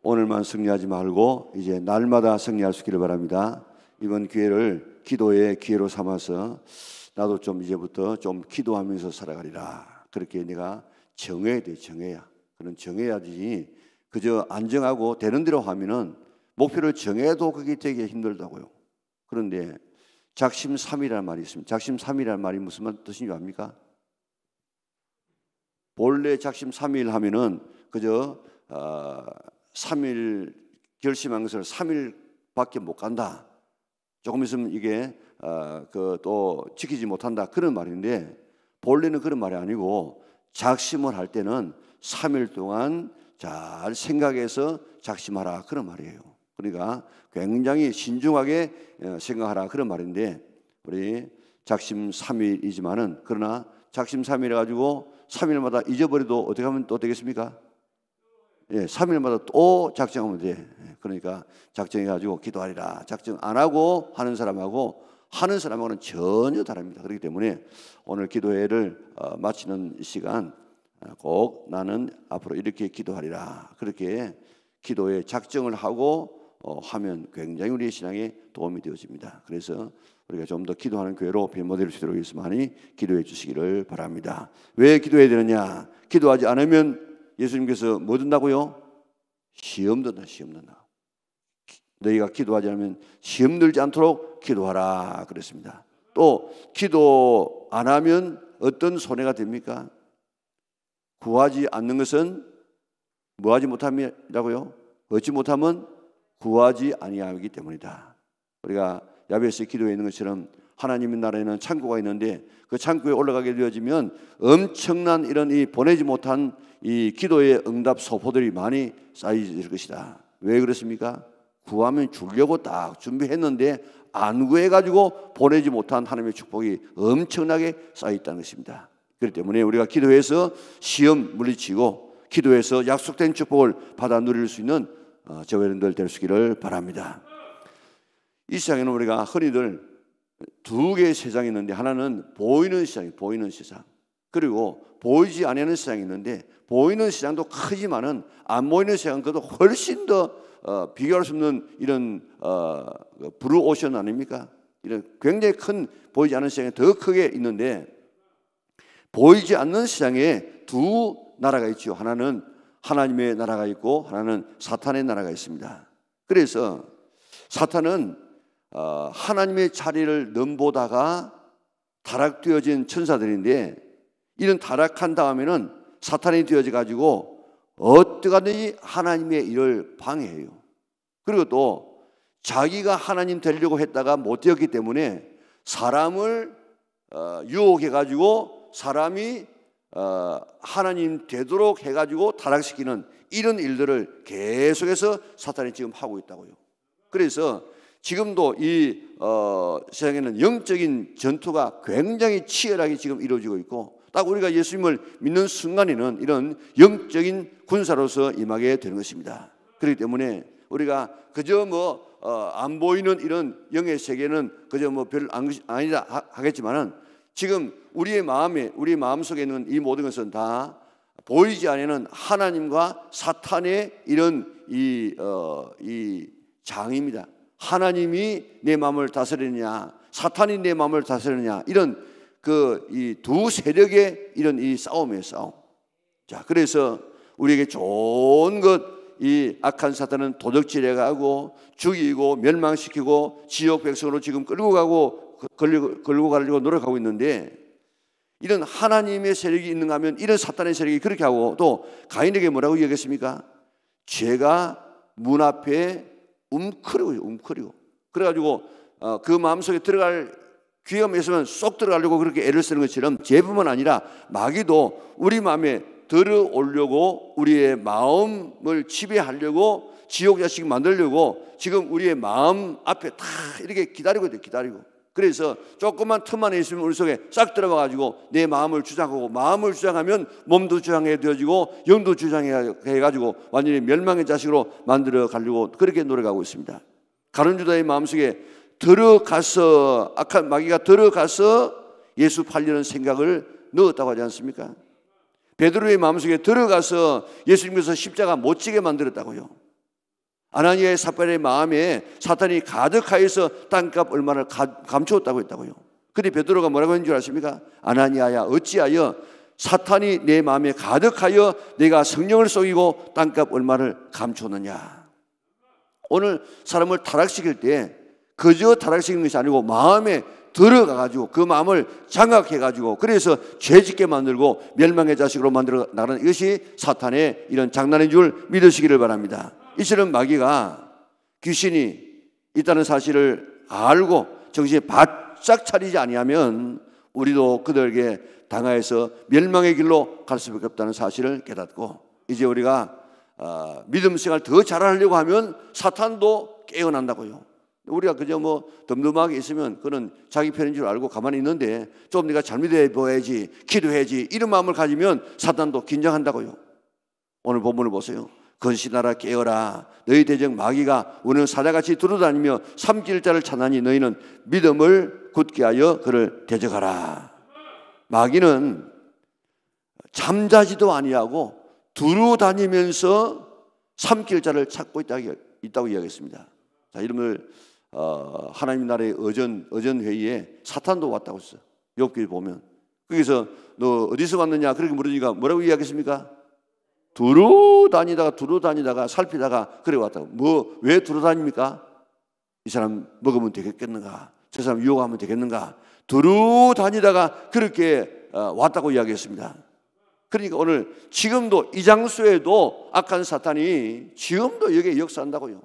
오늘만 승리하지 말고 이제 날마다 승리할 수 있기를 바랍니다. 이번 기회를 기도의 기회로 삼아서 나도 좀 이제부터 좀 기도하면서 살아가리라. 그렇게 내가 정해야 돼. 정해야. 그런 정해야지. 그저 안정하고 되는 대로 하면은 목표를 정해도 그게 되게 힘들다고요. 그런데 작심삼일이라는 말이 있습니다. 작심삼일이라는 말이 무슨 뜻인지 압니까? 본래 작심삼일 하면은 그저 3일 결심한 것을 3일밖에 못 간다. 조금 있으면 이게 또 지키지 못한다. 그런 말인데 본래는 그런 말이 아니고 작심을 할 때는 3일 동안 잘 생각해서 작심하라. 그런 말이에요. 그러니까 굉장히 신중하게 생각하라. 그런 말인데 우리 작심 3일이지만은 그러나 작심 3일 해가지고 3일마다 잊어버려도 어떻게 하면 또 되겠습니까? 예, 3일마다 또 작정하면 돼. 그러니까 작정해가지고 기도하리라. 작정 안 하고 하는 사람하고 하는 사람하고는 전혀 다릅니다. 그렇기 때문에 오늘 기도회를 마치는 시간 꼭 나는 앞으로 이렇게 기도하리라. 그렇게 기도에 작정을 하고 하면 굉장히 우리의 신앙에 도움이 되어집니다. 그래서 우리가 좀 더 기도하는 교회로 변모될 수 있도록 많이 기도해 주시기를 바랍니다. 왜 기도해야 되느냐? 기도하지 않으면 예수님께서 뭐 든다고요? 시험 든다. 시험 든다. 너희가 기도하지 않으면 시험 들지 않도록 기도하라 그랬습니다. 또 기도 안 하면 어떤 손해가 됩니까? 구하지 않는 것은 뭐하지 못함이라고요? 얻지 못하면 구하지 아니하기 때문이다. 우리가 야베스에 기도해 있는 것처럼 하나님의 나라에는 창고가 있는데 그 창고에 올라가게 되어지면 엄청난 이런 이 보내지 못한 이 기도의 응답 소포들이 많이 쌓여질 것이다. 왜 그렇습니까? 구하면 주려고 딱 준비했는데 안 구해가지고 보내지 못한 하나님의 축복이 엄청나게 쌓여있다는 것입니다. 그렇기 때문에 우리가 기도해서 시험 물리치고 기도해서 약속된 축복을 받아 누릴 수 있는 저와 여러분들 될 수 있기를 바랍니다. 이 세상에는 우리가 흔히들 두 개의 세상이 있는데 하나는 보이는 세상이 보이는 세상, 그리고 보이지 않는 세상이 있는데 보이는 세상도 크지만은 안 보이는 세상 그것도 훨씬 더 비교할 수 없는 이런 블루 오션 아닙니까? 이런 굉장히 큰 보이지 않는 세상이 더 크게 있는데 보이지 않는 세상에 두 나라가 있죠. 하나는 하나님의 나라가 있고 하나는 사탄의 나라가 있습니다. 그래서 사탄은 하나님의 자리를 넘보다가 타락되어진 천사들인데 이런 타락한 다음에는 사탄이 되어져 가지고 어떠하든지 하나님의 일을 방해해요. 그리고 또 자기가 하나님 되려고 했다가 못 되었기 때문에 사람을 유혹해 가지고 사람이 하나님 되도록 해가지고 타락시키는 이런 일들을 계속해서 사탄이 지금 하고 있다고요. 그래서 지금도 이 세상에는 영적인 전투가 굉장히 치열하게 지금 이루어지고 있고 딱 우리가 예수님을 믿는 순간에는 이런 영적인 군사로서 임하게 되는 것입니다. 그렇기 때문에 우리가 그저 안 보이는 이런 영의 세계는 그저 별 아니다 하겠지만은 지금 우리의 마음 속에 있는 이 모든 것은 다 보이지 않는 하나님과 사탄의 이런 이 장입니다. 하나님이 내 마음을 다스리느냐, 사탄이 내 마음을 다스리느냐, 이런 이 두 세력의 이런 이 싸움이에요, 싸움. 자, 그래서 우리에게 좋은 것, 이 악한 사탄은 도적질해가고 죽이고 멸망시키고 지옥 백성으로 지금 끌고 가려고 노력하고 있는데 이런 하나님의 세력이 있는가 하면 이런 사탄의 세력이 그렇게 하고 또 가인에게 뭐라고 얘기했습니까? 죄가 문 앞에 움크리고 그래가지고 그 마음속에 들어갈 기회가 있으면 쏙 들어가려고 그렇게 애를 쓰는 것처럼 죄뿐만 아니라 마귀도 우리 마음에 들어오려고 우리의 마음을 지배하려고 지옥 자식 만들려고 지금 우리의 마음 앞에 다 이렇게 기다리고 있대요. 기다리고. 그래서 조금만 틈만 있으면 우리 속에 싹 들어가가지고 내 마음을 주장하고 마음을 주장하면 몸도 주장해 되어지고 영도 주장해가지고 완전히 멸망의 자식으로 만들어 가려고 그렇게 노력하고 있습니다. 가룟 유다의 마음속에 들어가서 악한 마귀가 들어가서 예수 팔려는 생각을 넣었다고 하지 않습니까? 베드로의 마음속에 들어가서 예수님께서 십자가 못 지게 만들었다고요. 아나니아의 삽발의 마음에 사탄이 가득하여서 땅값 얼마를 감추었다고 했다고요. 근데 베드로가 뭐라고 했는 줄 아십니까? 아나니아야, 어찌하여 사탄이 내 마음에 가득하여 내가 성령을 속이고 땅값 얼마를 감추었느냐. 오늘 사람을 타락시킬 때 그저 타락시키는 것이 아니고 마음에 들어가가지고 그 마음을 장악해가지고 그래서 죄짓게 만들고 멸망의 자식으로 만들어 나가는 이것이 사탄의 이런 장난인 줄 믿으시기를 바랍니다. 이처럼 마귀가 귀신이 있다는 사실을 알고 정신에 바짝 차리지 아니하면 우리도 그들에게 당하여서 멸망의 길로 갈 수밖에 없다는 사실을 깨닫고 이제 우리가 믿음 생활 더 잘하려고 하면 사탄도 깨어난다고요. 우리가 그저 뭐 덤덤하게 있으면 그는 자기 편인 줄 알고 가만히 있는데 좀 네가 잘못해 보야지, 기도해야지 이런 마음을 가지면 사탄도 긴장한다고요. 오늘 본문을 보세요. 건신하라 깨어라 너희 대적 마귀가 우는 사자같이 두루다니며 삼킬 자를 찾나니 너희는 믿음을 굳게 하여 그를 대적하라. 마귀는 잠자지도 아니하고 두루다니면서 삼킬 자를 찾고 있다고 이야기했습니다. 자, 이름을 하나님 나라의 어전 회의에 사탄도 왔다고 했어요. 욥기를 보면 거기서 너 어디서 왔느냐 그렇게 물으니까 뭐라고 이야기했습니까? 두루 다니다가 살피다가 그래 왔다고. 뭐 왜 두루 다닙니까? 이 사람 먹으면 되겠는가? 저 사람 유혹하면 되겠는가? 두루 다니다가 그렇게 왔다고 이야기했습니다. 그러니까 오늘 지금도 이 장소에도 악한 사탄이 지금도 여기에 역사한다고요.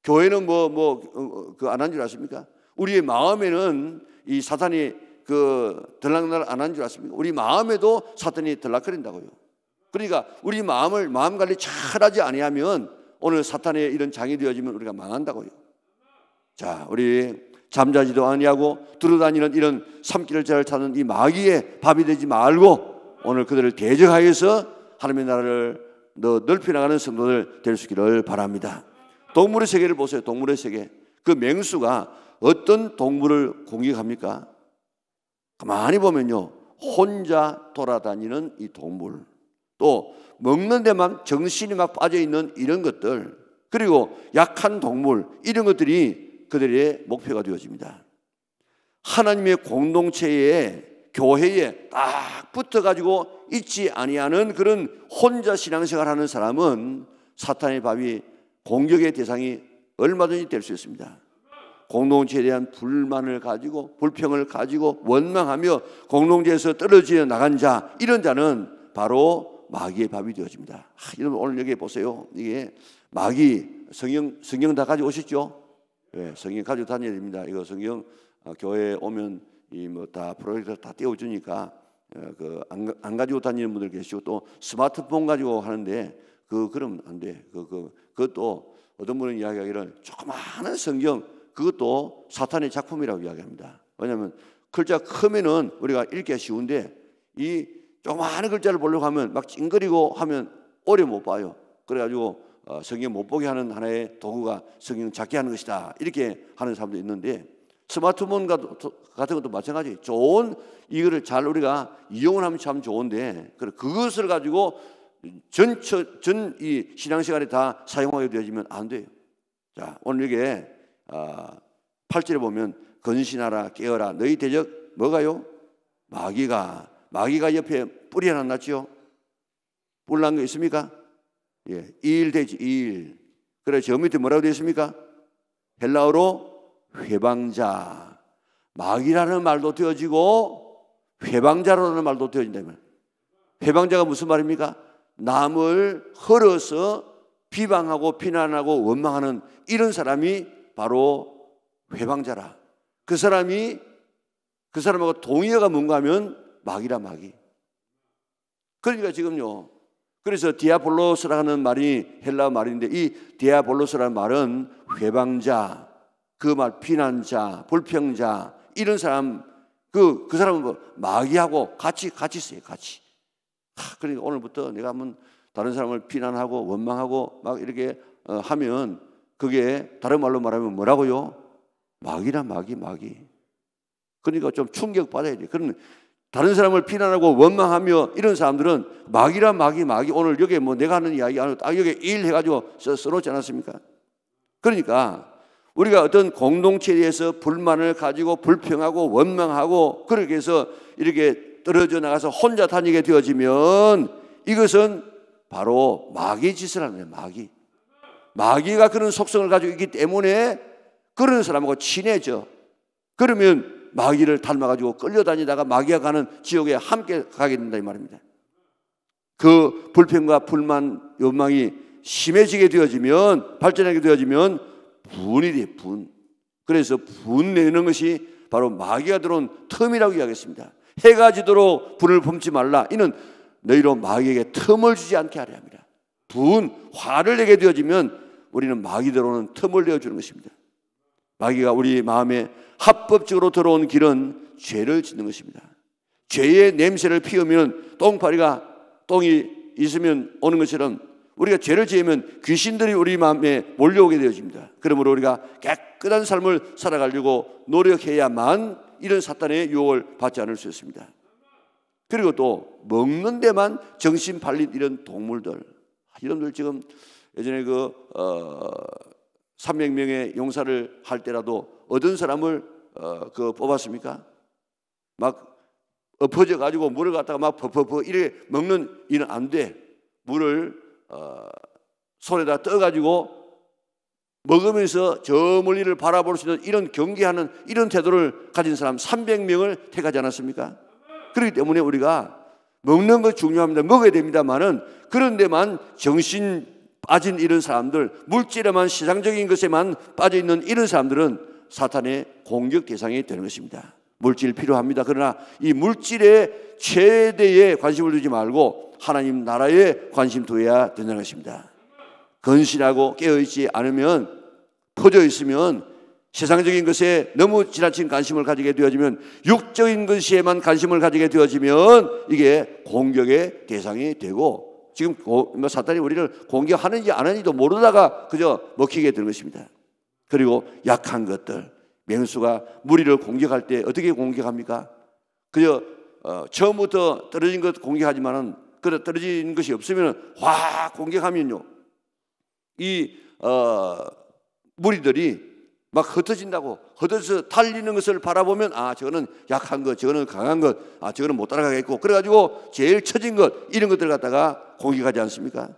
교회는 안 한 줄 아십니까? 우리의 마음에는 이 사탄이 들락날락 안 한 줄 아십니까? 우리 마음에도 사탄이 들락거린다고요. 그러니까 우리 마음 관리 잘하지 아니하면 오늘 사탄의 이런 장이 되어지면 우리가 망한다고요. 자, 우리 잠자지도 아니하고 두루다니는 이런 삼킬 자를 찾는 이 마귀의 밥이 되지 말고 오늘 그들을 대적하여서 하나님의 나라를 넓혀 나가는 성도들 될 수 있기를 바랍니다. 동물의 세계를 보세요. 동물의 세계. 그 맹수가 어떤 동물을 공격합니까? 가만히 보면요, 혼자 돌아다니는 이 동물, 또 먹는 데만 정신이 막 빠져있는 이런 것들, 그리고 약한 동물, 이런 것들이 그들의 목표가 되어집니다. 하나님의 공동체에, 교회에 딱 붙어가지고 있지 아니하는 그런 혼자 신앙생활 하는 사람은 사탄의 밥이 공격의 대상이 얼마든지 될 수 있습니다. 공동체에 대한 불만을 가지고 불평을 가지고 원망하며 공동체에서 떨어져 나간 자, 이런 자는 바로 마귀의 밥이 되어집니다. 여러분 오늘 여기 보세요. 이게 마귀 성경 다 가지고 오셨죠? 네, 성경 가지고 다녀야 됩니다. 이거 성경 교회에 오면 이 뭐 다 프로젝터 다 띄워주니까 안 가지고 다니는 분들 계시고 또 스마트폰 가지고 하는데 그러면 안 돼. 그것도 어떤 분은 이야기하기를 조그마한 성경 그것도 사탄의 작품이라고 이야기합니다. 왜냐하면 글자 크면은 우리가 읽기가 쉬운데 이 조그마한 글자를 보려고 하면 막 찡그리고 하면 오래 못 봐요. 그래가지고 성경 못 보게 하는 하나의 도구가 성경 작게 하는 것이다 이렇게 하는 사람도 있는데 스마트폰 같은 것도 마찬가지. 좋은 이거를 잘 우리가 이용을 하면 참 좋은데 그것을 가지고 이 신앙생활에 다 사용하게 되어지면 안 돼요. 자, 오늘 여기에 8절에 보면 건신하라 깨어라 너희 대적 뭐가요? 마귀가 옆에 뿔이 하나 났죠. 뿔 난 거 있습니까? 예, 이일되지 이일. 그래 저 밑에 뭐라고 되어 있습니까? 헬라어로 회방자. 마귀라는 말도 되어지고 회방자라는 말도 되어진다면 회방자가 무슨 말입니까? 남을 헐어서 비방하고 비난하고 원망하는 이런 사람이 바로 회방자라. 그 사람하고 동의어가 뭔가 하면 마귀라 마귀. 그러니까 지금요. 그래서 디아볼로스라는 말이 헬라어 말인데 이 디아볼로스라는 말은 회방자, 그 말 비난자, 불평자 이런 사람 그 사람은 뭐 마귀하고 같이 써요. 같이. 그러니까 오늘부터 내가 한번 다른 사람을 비난하고 원망하고 막 이렇게 하면 그게 다른 말로 말하면 뭐라고요? 마귀라 마귀. 그러니까 좀 충격 받아야 돼. 그러면 다른 사람을 비난하고 원망하며 이런 사람들은 마귀란 마귀 오늘 여기에 뭐 내가 하는 이야기 딱 여기에 일 해가지고 써놓지 않았습니까? 그러니까 우리가 어떤 공동체에 대해서 불만을 가지고 불평하고 원망하고 그렇게 해서 이렇게 떨어져 나가서 혼자 다니게 되어지면 이것은 바로 마귀 짓을 하는 거예요. 마귀가 그런 속성을 가지고 있기 때문에 그런 사람하고 친해져. 그러면 마귀를 닮아가지고 끌려다니다가 마귀가 가는 지옥에 함께 가게 된다 이 말입니다. 그 불평과 불만, 욕망이 심해지게 되어지면, 발전하게 되어지면 분이 돼, 분. 그래서 분내는 것이 바로 마귀가 들어온 틈이라고 이야기했습니다. 해가 지도록 분을 품지 말라. 이는 너희로 마귀에게 틈을 주지 않게 하려 합니다. 화를 내게 되어지면 우리는 마귀 들어오는 틈을 내어주는 것입니다. 마귀가 우리 마음에 합법적으로 들어온 길은 죄를 짓는 것입니다. 죄의 냄새를 피우면 똥이 있으면 오는 것처럼 우리가 죄를 지으면 귀신들이 우리 마음에 몰려오게 되어집니다. 그러므로 우리가 깨끗한 삶을 살아가려고 노력해야만 이런 사탄의 유혹을 받지 않을 수 있습니다. 그리고 또 먹는 데만 정신 팔린 이런 동물들, 이런들 지금 예전에 300명의 용사를 할 때라도 어떤 사람을 뽑았습니까? 막 엎어져 가지고 물을 갖다가 막 퍼퍼퍼 이렇게 먹는 일은 안 돼. 물을 손에다 떠 가지고 먹으면서 저 멀리를 바라볼 수 있는 이런 경계하는 이런 태도를 가진 사람 300명을 택하지 않았습니까? 그렇기 때문에 우리가 먹는 것 중요합니다. 먹어야 됩니다만은 그런 데만 정신 빠진 이런 사람들, 물질에만 세상적인 것에만 빠져있는 이런 사람들은 사탄의 공격 대상이 되는 것입니다. 물질 필요합니다. 그러나 이 물질에 최대의 관심을 두지 말고 하나님 나라에 관심 두어야 된다는 것입니다. 건실하고 깨어있지 않으면, 퍼져 있으면 세상적인 것에 너무 지나친 관심을 가지게 되어지면, 육적인 것에만 관심을 가지게 되어지면 이게 공격의 대상이 되고, 지금 사탄이 우리를 공격하는지 안 하는지도 모르다가 그저 먹히게 되는 것입니다. 그리고 약한 것들, 맹수가 무리를 공격할 때 어떻게 공격합니까? 그저 처음부터 떨어진 것 공격하지만은 그 떨어진 것이 없으면 확 공격하면요, 이 무리들이 막 흩어진다고, 흩어져서 달리는 것을 바라보면 저거는 약한 것, 저거는 강한 것, 저거는 못 따라가겠고, 그래가지고 제일 처진 것, 이런 것들 갖다가 공격하지 않습니까?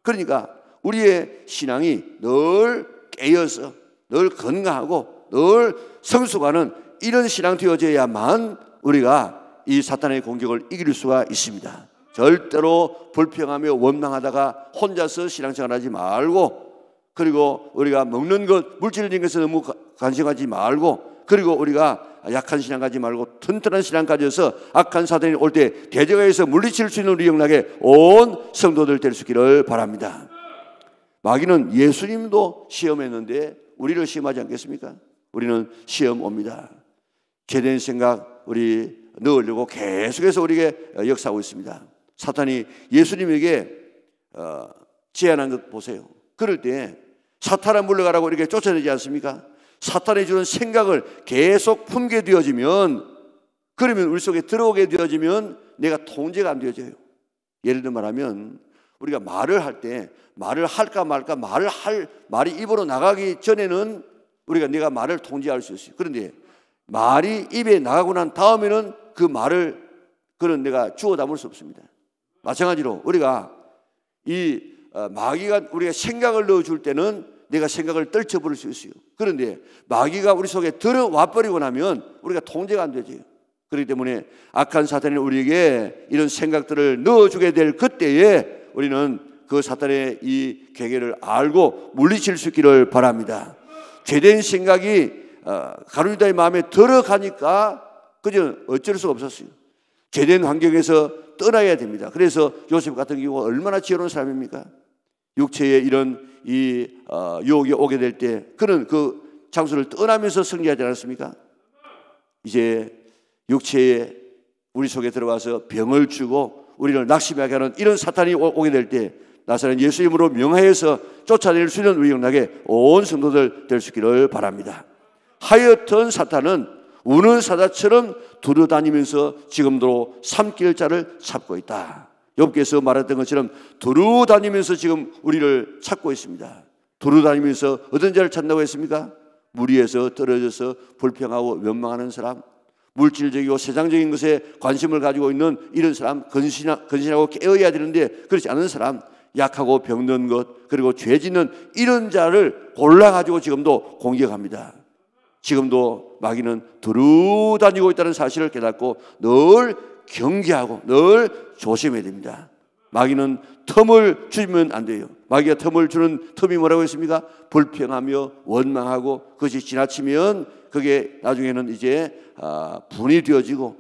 그러니까 우리의 신앙이 늘 깨어서 늘 건강하고 늘 성숙하는 이런 신앙 되어져야만 우리가 이 사탄의 공격을 이길 수가 있습니다. 절대로 불평하며 원망하다가 혼자서 신앙생활 하지 말고, 그리고 우리가 먹는 것, 물질적인 것에 너무 관심하지 말고, 그리고 우리가 약한 신앙 가지 말고 튼튼한 신앙 가져서 악한 사탄이 올 때 대적에서 물리칠 수 있는 우리 영락에 온 성도들 될 수 있기를 바랍니다. 마귀는 예수님도 시험했는데 우리를 시험하지 않겠습니까? 우리는 시험 옵니다. 죄된 생각 우리 넣으려고 계속해서 우리에게 역사하고 있습니다. 사탄이 예수님에게 제안한 것 보세요. 그럴 때 사탄아 물러가라고 이렇게 쫓아내지 않습니까? 사탄이 주는 생각을 계속 품게 되어지면, 그러면 우리 속에 들어오게 되어지면 내가 통제가 안 되어져요. 예를 들어 말하면 우리가 말을 할 때 말을 할까 말까, 말이 입으로 나가기 전에는 우리가 내가 말을 통제할 수 있어요. 그런데 말이 입에 나가고 난 다음에는 그 말을 그는 내가 주워 담을 수 없습니다. 마찬가지로 우리가 이 마귀가 우리가 생각을 넣어줄 때는 내가 생각을 떨쳐버릴 수 있어요. 그런데 마귀가 우리 속에 들어와 버리고 나면 우리가 통제가 안 되죠. 그렇기 때문에 악한 사탄이 우리에게 이런 생각들을 넣어주게 될 그때에 우리는 그 사탄의 이 계계를 알고 물리칠 수 있기를 바랍니다. 죄된 생각이 가룟유다의 마음에 들어가니까 그저 어쩔 수가 없었어요. 죄된 환경에서 떠나야 됩니다. 그래서 요셉 같은 경우가 얼마나 지혜로운 사람입니까? 육체에 이런 유혹이 오게 될 때 그는 그 장소를 떠나면서 승리하지 않았습니까? 이제 육체에 우리 속에 들어와서 병을 주고 우리를 낙심하게 하는 이런 사탄이 오게 될 때 나사렛 예수 이름으로 명하여서 쫓아낼 수 있는 우리 영락에 온 성도들 될 수 있기를 바랍니다. 하여튼 사탄은 우는 사자처럼 두루다니면서 지금도 삼킬 자를 찾고 있다. 욥기에서 말했던 것처럼 두루다니면서 지금 우리를 찾고 있습니다. 두루다니면서 어떤 자를 찾는다고 했습니까? 무리에서 떨어져서 불평하고 원망하는 사람, 물질적이고 세상적인 것에 관심을 가지고 있는 이런 사람, 근신하고 깨어야 되는데 그렇지 않은 사람, 약하고 병든 것, 그리고 죄 짓는 이런 자를 골라가지고 지금도 공격합니다. 지금도 마귀는 두루다니고 있다는 사실을 깨닫고 늘 경계하고 늘 조심해야 됩니다. 마귀는 틈을 주면 안 돼요. 마귀가 틈을 주는 틈이 뭐라고 했습니까? 불평하며 원망하고 그것이 지나치면 그게 나중에는 이제 분이 되어지고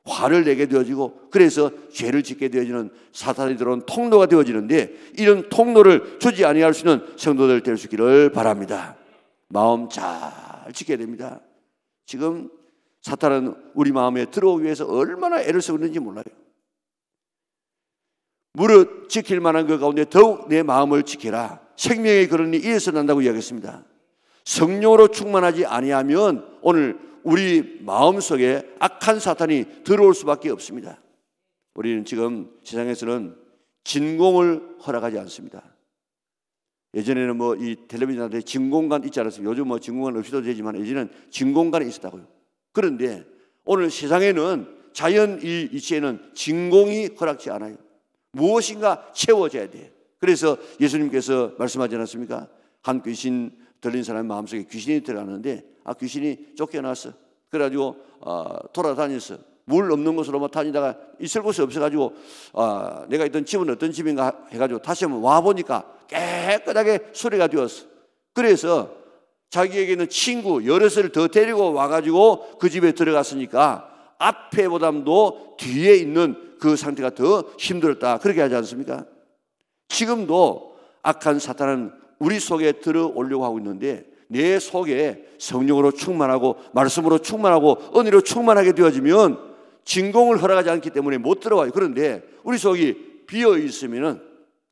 화를 내게 되어지고 그래서 죄를 짓게 되어지는 사탄이 들어온 통로가 되어지는데 이런 통로를 주지 아니할 수 있는 성도들 될 수 있기를 바랍니다. 마음 잘 지켜야 됩니다. 지금 사탄은 우리 마음에 들어오기 위해서 얼마나 애를 쓰고 있는지 몰라요. 무릇 지킬 만한 것 가운데 더욱 내 마음을 지켜라. 생명의 근원이 이에서 난다고 이야기했습니다. 성령으로 충만하지 아니하면 오늘 우리 마음속에 악한 사탄이 들어올 수밖에 없습니다. 우리는 지금 세상에서는 진공을 허락하지 않습니다. 예전에는 뭐 이 텔레비전한테 진공관 있지 않았습니까? 요즘 뭐 진공관 없이도 되지만 예전에는 진공관이 있었다고요. 그런데 오늘 세상에는 자연 이 이치에는 진공이 허락지 않아요. 무엇인가 채워져야 돼요. 그래서 예수님께서 말씀하지 않았습니까? 한 귀신 들린 사람의 마음속에 귀신이 들어가는데 귀신이 쫓겨났어. 그래가지고 돌아다녔어. 물 없는 곳으로 다니다가 있을 곳이 없어가지고 내가 있던 집은 어떤 집인가 해가지고 다시 한번 와보니까 깨끗하게 수리가 되었어. 그래서 자기에게는 친구 여럿을 더 데리고 와가지고 그 집에 들어갔으니까 앞에보다도 뒤에 있는 그 상태가 더 힘들었다. 그렇게 하지 않습니까? 지금도 악한 사탄은 우리 속에 들어오려고 하고 있는데 내 속에 성령으로 충만하고 말씀으로 충만하고 은혜로 충만하게 되어지면 진공을 허락하지 않기 때문에 못 들어와요. 그런데 우리 속이 비어 있으면은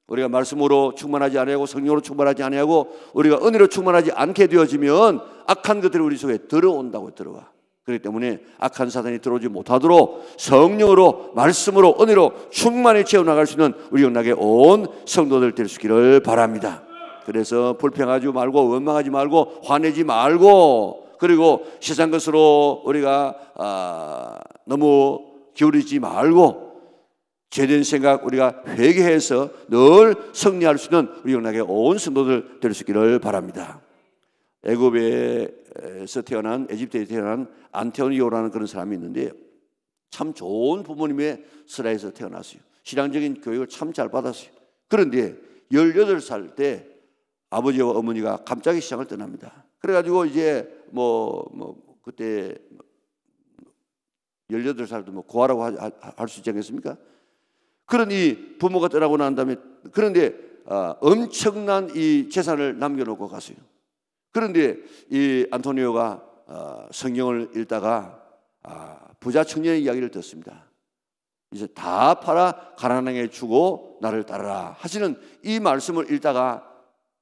우리가 말씀으로 충만하지 아니하고 성령으로 충만하지 아니하고 우리가 은혜로 충만하지 않게 되어지면 악한 것들이 우리 속에 들어온다고 들어와. 그렇기 때문에 악한 사탄이 들어오지 못하도록 성령으로 말씀으로 은혜로 충만히 채워나갈 수 있는 우리 영락에 온 성도들 될 수 있기를 바랍니다. 그래서 불평하지 말고 원망하지 말고 화내지 말고 그리고 세상 것으로 우리가 너무 기울이지 말고 죄된 생각 우리가 회개해서 늘 승리할 수 있는 우리 영락의 온 성도들 될 수 있기를 바랍니다. 애굽에서 태어난 에집트에 태어난 안토니오라는 그런 사람이 있는데 참 좋은 부모님의 슬하에서 태어났어요. 신앙적인 교육을 참 잘 받았어요. 그런데 18살 때 아버지와 어머니가 갑자기 시장을 떠납니다. 그래가지고 이제 그때 18살도 뭐 구하라고 할 수 있지 않겠습니까? 그러니 부모가 떠나고 난 다음에 그런데 엄청난 이 재산을 남겨놓고 갔어요. 그런데 이 안토니오가 성경을 읽다가 부자 청년의 이야기를 듣습니다. 이제 다 팔아 가난하게 주고 나를 따르라 하시는 이 말씀을 읽다가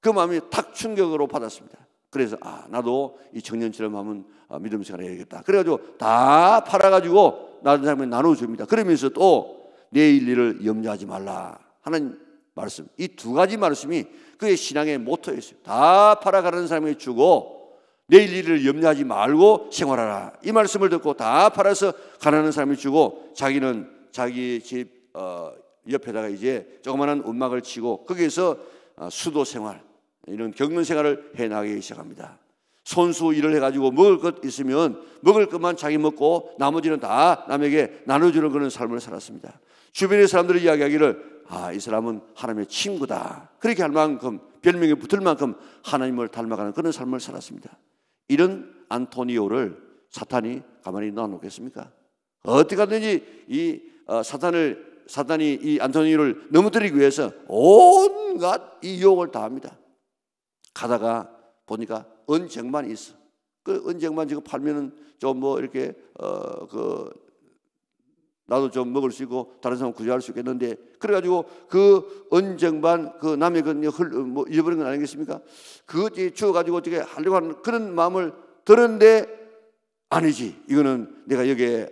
그 마음이 탁 충격으로 받았습니다. 그래서 나도 이 청년처럼 하면 믿음 생활을 해야겠다. 그래가지고 다 팔아가지고 다른 사람에 나눠줍니다. 그러면서 또 내일 일을 염려하지 말라 하는 말씀, 이 두 가지 말씀이 그의 신앙의 모토였어요. 다 팔아가는 사람에게 주고 내일 일을 염려하지 말고 생활하라. 이 말씀을 듣고 다 팔아서 가난한 사람이 주고 자기는 자기 집 옆에다가 이제 조그마한 움막을 치고 거기에서 수도 생활 이런 경건 생활을 해나가기 시작합니다. 손수 일을 해가지고 먹을 것 있으면 먹을 것만 자기 먹고 나머지는 다 남에게 나눠주는 그런 삶을 살았습니다. 주변의 사람들이 이야기하기를 이 사람은 하나님의 친구다. 그렇게 할 만큼 별명이 붙을 만큼 하나님을 닮아가는 그런 삶을 살았습니다. 이런 안토니오를 사탄이 가만히 놔놓겠습니까? 어떻게 하든지 이 사탄이 이 안토니오를 넘어뜨리기 위해서 온갖 이 유혹을 다 합니다. 가다가 보니까 은쟁반이 있어. 그 은쟁반 지금 팔면은 좀 뭐 이렇게 나도 좀 먹을 수 있고 다른 사람 구제할 수 있겠는데 그래가지고 그 은쟁반 그 남의 뭐 잃어버린 건 아니겠습니까? 그것이 주워가지고 어떻게 하려고 하는 그런 마음을 들었는데 아니지, 이거는 내가 여기에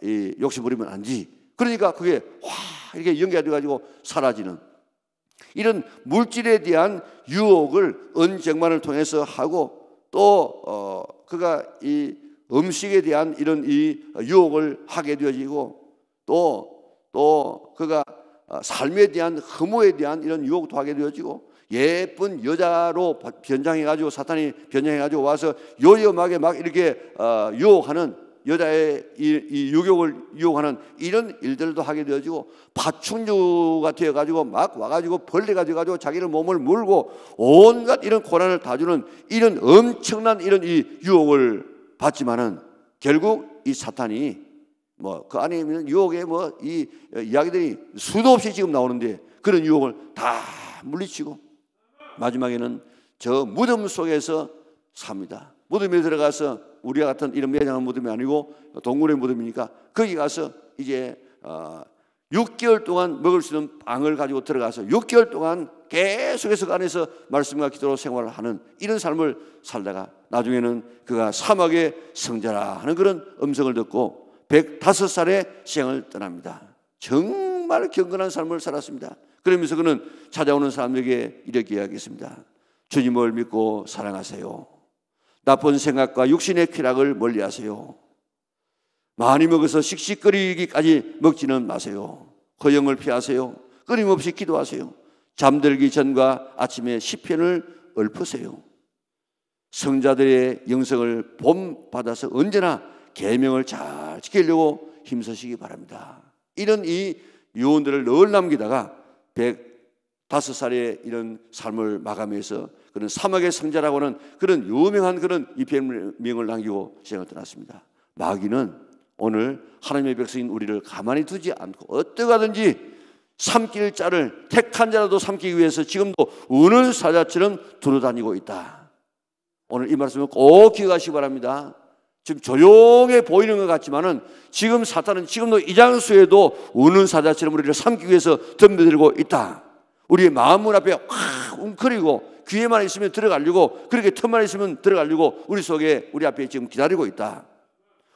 이 욕심 부리면 안지. 그러니까 그게 확 이렇게 연계돼 가지고 사라지는 이런 물질에 대한 유혹을 은쟁반을 통해서 하고, 또 그가 이 음식에 대한 이런 이 유혹을 하게 되어지고, 또 그가 삶에 대한 허무에 대한 이런 유혹도 하게 되어지고, 예쁜 여자로 변장해가지고 사탄이 변장해가지고 와서 요염하게 막 이렇게 유혹하는, 여자의 이 유혹을 유혹하는 이런 일들도 하게 되어지고, 파충류가 되어가지고 막 와가지고 벌레가 되어가지고 자기를 몸을 물고 온갖 이런 고난을 다 주는 이런 엄청난 이런 이 유혹을 받지만은, 결국 이 사탄이 뭐 그 안에 있는 유혹에 뭐 이 이야기들이 수도 없이 지금 나오는데, 그런 유혹을 다 물리치고 마지막에는 저 무덤 속에서 삽니다. 무덤에 들어가서, 우리와 같은 이런 매장한 무덤이 아니고 동굴의 무덤이니까 거기 가서 이제 6개월 동안 먹을 수 있는 빵을 가지고 들어가서 6개월 동안 계속해서 그 안에서 말씀과 기도로 생활을 하는 이런 삶을 살다가, 나중에는 그가 사막의 성자라 하는 그런 음성을 듣고 105살에 생을 떠납니다. 정말 경건한 삶을 살았습니다. 그러면서 그는 찾아오는 사람에게 이렇게 이야기했습니다. 주님을 믿고 사랑하세요. 나쁜 생각과 육신의 쾌락을 멀리하세요. 많이 먹어서 씩씩거리기까지 먹지는 마세요. 허영을 피하세요. 끊임없이 기도하세요. 잠들기 전과 아침에 시편을 읊으세요. 성자들의 영성을 본받아서 언제나 계명을 잘 지키려고 힘쓰시기 바랍니다. 이런 이 유언들을 늘 남기다가 105살의 이런 삶을 마감해서 그런 사막의 성자라고 하는 그런 유명한 그런 이 별명을 남기고 세상을 떠났습니다. 마귀는 오늘 하나님의 백성인 우리를 가만히 두지 않고 어떻게 하든지 삼킬 자를, 택한 자라도 삼키기 위해서 지금도 우는 사자처럼 두루다니고 있다. 오늘 이 말씀을 꼭 기억하시기 바랍니다. 지금 조용해 보이는 것 같지만은 지금 사탄은 지금도 이 장소에도 우는 사자처럼 우리를 삼키기 위해서 덤벼들고 있다. 우리의 마음문 앞에 확 웅크리고 귀에만 있으면 들어가려고, 그렇게 틈만 있으면 들어가려고 우리 속에, 우리 앞에 지금 기다리고 있다.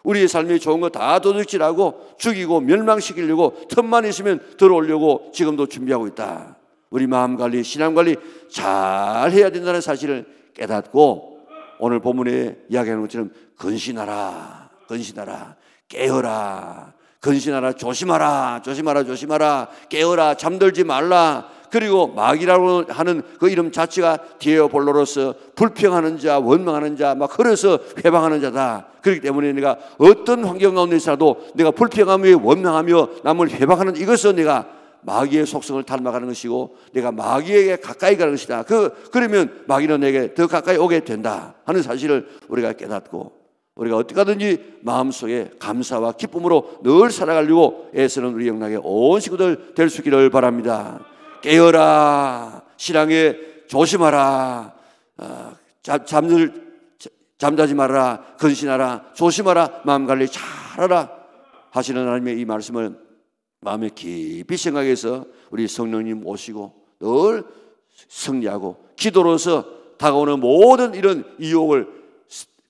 우리의 삶에 좋은 거 다 도둑질하고 죽이고 멸망시키려고 틈만 있으면 들어오려고 지금도 준비하고 있다. 우리 마음 관리, 신앙 관리 잘 해야 된다는 사실을 깨닫고, 오늘 본문에 이야기하는 것처럼 근신하라, 근신하라, 깨어라, 근신하라, 조심하라, 조심하라, 조심하라, 깨어라, 잠들지 말라. 그리고 마귀라고 하는 그 이름 자체가 디에볼로로서 불평하는 자, 원망하는 자, 막 흘러서 회방하는 자다. 그렇기 때문에 내가 어떤 환경 가운데 있어도 내가 불평하며 원망하며 남을 회방하는, 이것은 내가 마귀의 속성을 닮아가는 것이고 내가 마귀에게 가까이 가는 것이다. 그러면 마귀는 내게 더 가까이 오게 된다 하는 사실을 우리가 깨닫고, 우리가 어떻게 하든지 마음속에 감사와 기쁨으로 늘 살아가려고 애쓰는 우리 영락의 온 식구들 될 수 있기를 바랍니다. 깨어라, 신앙에 조심하라, 잠자지 말아라, 근신하라, 조심하라, 마음관리 잘하라 하시는 하나님의 이 말씀을 마음에 깊이 생각해서 우리 성령님 모시고 늘 승리하고 기도로서 다가오는 모든 이런 유혹을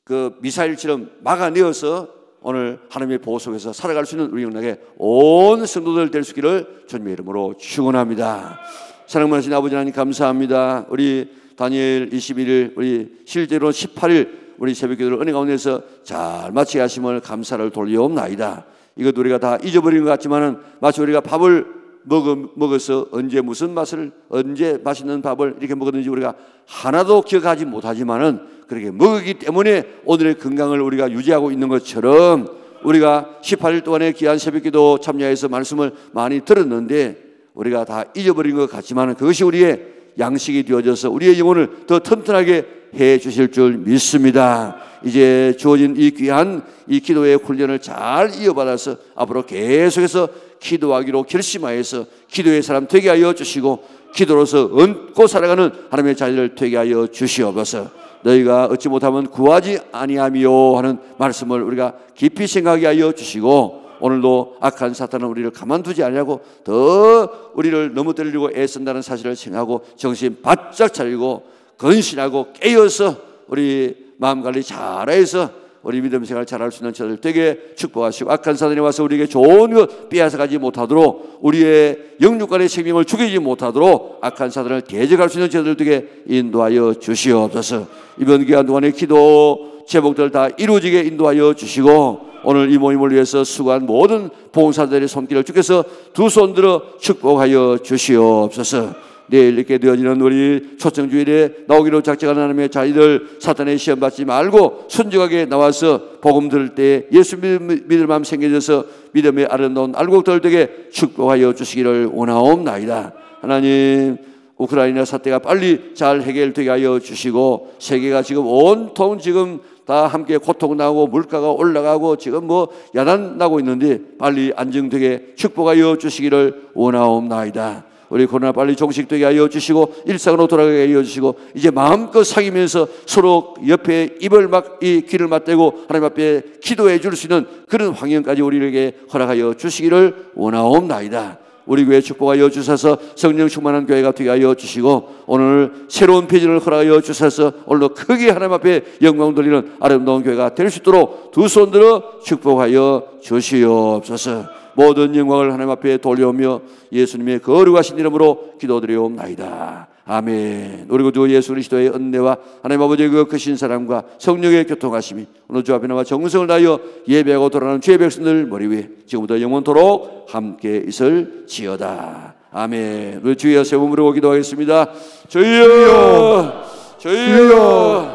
그 미사일처럼 막아내어서 오늘 하나님의 보호 속에서 살아갈 수 있는 우리 영락의 온 성도들 될 수 있기를 주님의 이름으로 축원합니다. 사랑하신 아버지 하나님 감사합니다. 우리 다니엘 21일, 우리 실제로 18일 우리 새벽기도를 은혜 가운데서 잘 마치게 하심을 감사를 돌려옵나이다. 이것 우리가 다 잊어버린 것 같지만은 마치 우리가 밥을 먹어서 언제 무슨 맛을, 언제 맛있는 밥을 이렇게 먹었는지 우리가 하나도 기억하지 못하지만은 그렇게 먹었기 때문에 오늘의 건강을 우리가 유지하고 있는 것처럼, 우리가 18일 동안의 귀한 새벽기도 참여해서 말씀을 많이 들었는데 우리가 다 잊어버린 것 같지만은 그것이 우리의 양식이 되어져서 우리의 영혼을 더 튼튼하게 해 주실 줄 믿습니다. 이제 주어진 이 귀한 이 기도의 훈련을 잘 이어받아서 앞으로 계속해서 기도하기로 결심하여서 기도의 사람 되게 하여 주시고 기도로서 얹고 살아가는 하나님의 자녀를 되게 하여 주시옵소서. 너희가 얻지 못하면 구하지 아니하며 하는 말씀을 우리가 깊이 생각하게 하여 주시고, 오늘도 악한 사탄은 우리를 가만두지 아니하고 더 우리를 넘어뜨리려고 애쓴다는 사실을 생각하고 정신 바짝 차리고 근신하고 깨어서 우리 마음관리 잘해서 우리 믿음 생활 잘할 수 있는 저들 되게 축복하시고, 악한 사단이 와서 우리에게 좋은 것 빼앗아가지 못하도록, 우리의 영육간의 생명을 죽이지 못하도록 악한 사단을 대적할 수 있는 저들 되게 인도하여 주시옵소서. 이번 기간 동안의 기도 제목들 다 이루어지게 인도하여 주시고, 오늘 이 모임을 위해서 수고한 모든 봉사자들의 손길을 주께서 두 손 들어 축복하여 주시옵소서. 내일 있게 되어지는 우리 초청주일에 나오기로 작정하는 하나님의 자녀들, 사탄의 시험 받지 말고 순종하게 나와서 복음 들을 때 예수 믿을 마음 생겨져서 믿음의 아름다운 알곡들 되게 축복하여 주시기를 원하옵나이다. 하나님, 우크라이나 사태가 빨리 잘 해결되게 하여 주시고, 세계가 지금 온통 지금 다 함께 고통나고 물가가 올라가고 지금 야단 나고 있는데 빨리 안정되게 축복하여 주시기를 원하옵나이다. 우리 코로나 빨리 종식되게 하여 주시고 일상으로 돌아가게 하여 주시고, 이제 마음껏 사귀면서 서로 옆에 귀를 맞대고 하나님 앞에 기도해 줄 수 있는 그런 환경까지 우리에게 허락하여 주시기를 원하옵나이다. 우리 교회 축복하여 주셔서 성령 충만한 교회가 되게 하여 주시고, 오늘 새로운 비전을 허락하여 주셔서 오늘도 크게 하나님 앞에 영광 돌리는 아름다운 교회가 될 수 있도록 두 손 들어 축복하여 주시옵소서. 모든 영광을 하나님 앞에 돌려오며 예수님의 거룩하신 이름으로 기도드리옵나이다. 아멘. 우리 구주 예수 그리스도의 은혜와 하나님 아버지의 그 크신 사랑과 성령의 교통하심이 오늘 주 앞에 나와 정성을 다하여 예배하고 돌아가는 주의 백성들 머리 위에 지금부터 영원토록 함께 있을지어다. 아멘. 우리 주여 세 번 부르고 기도하겠습니다. 주여, 주여,